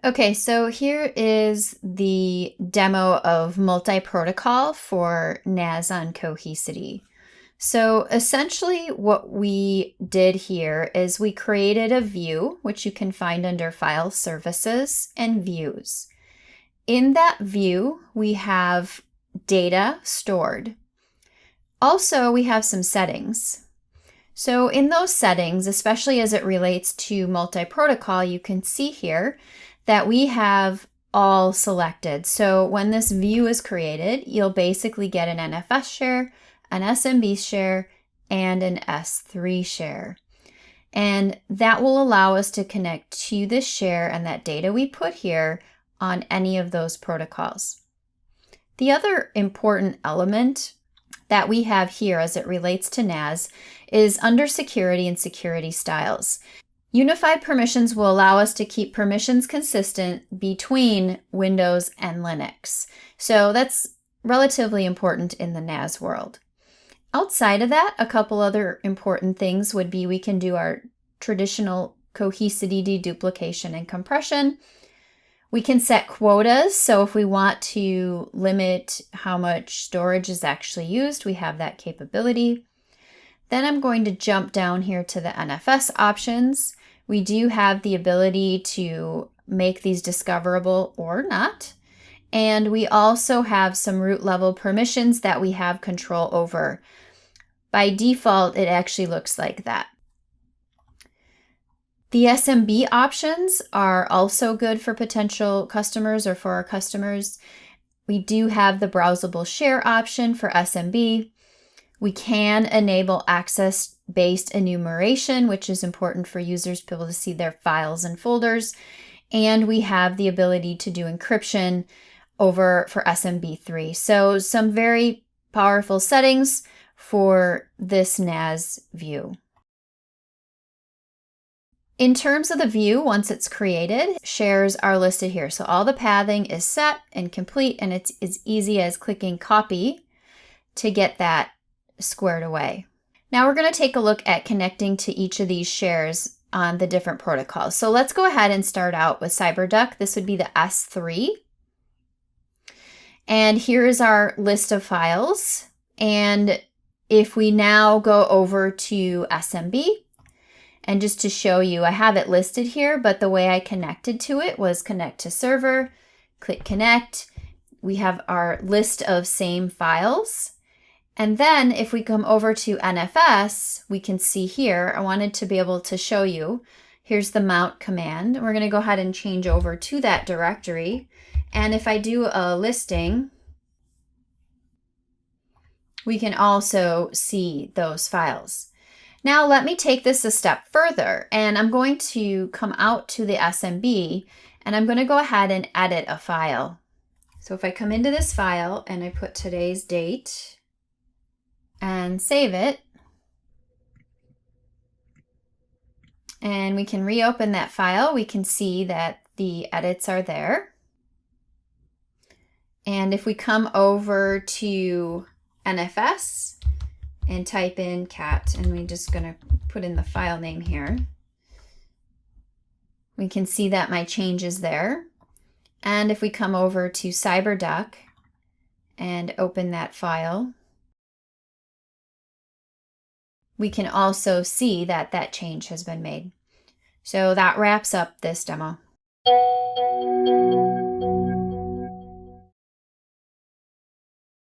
Okay, so here is the demo of multi-protocol for Nazz on Cohesity. So essentially what we did here is we created a view, which you can find under File Services and Views. In that view, we have data stored. Also, we have some settings. So in those settings, especially as it relates to multi-protocol, you can see here that we have all selected. So when this view is created, you'll basically get an NFS share, an SMB share, and an S3 share. And that will allow us to connect to this share and that data we put here on any of those protocols. The other important element that we have here as it relates to Nazz is under security and security styles. Unified permissions will allow us to keep permissions consistent between Windows and Linux. So that's relatively important in the Nazz world. Outside of that, a couple other important things would be we can do our traditional Cohesity deduplication and compression. We can set quotas, so if we want to limit how much storage is actually used, we have that capability. Then I'm going to jump down here to the NFS options. We do have the ability to make these discoverable or not. And we also have some root level permissions that we have control over. By default, it actually looks like that. The SMB options are also good for potential customers or for our customers. We do have the browsable share option for SMB. We can enable access-based enumeration, which is important for users to be able to see their files and folders. And we have the ability to do encryption for SMB3. So some very powerful settings for this Nazz view. In terms of the view, once it's created, shares are listed here. So all the pathing is set and complete, and it's as easy as clicking copy to get that squared away. Now we're going to take a look at connecting to each of these shares on the different protocols. So let's go ahead and start out with CyberDuck. This would be the S3. And here is our list of files. And if we now go over to SMB, and just to show you, I have it listed here, but the way I connected to it was connect to server, click connect. We have our list of same files. And then if we come over to NFS, we can see here, I wanted to be able to show you, here's the mount command. We're going to go ahead and change over to that directory. And if I do a listing, we can also see those files. Now let me take this a step further, and I'm going to come out to the SMB and I'm going to go ahead and edit a file. So if I come into this file and I put today's date and save it, and we can reopen that file, we can see that the edits are there. And if we come over to NFS and type in cat, and we're just going to put in the file name here, we can see that my change is there. And if we come over to CyberDuck and open that file, we can also see that that change has been made. So that wraps up this demo.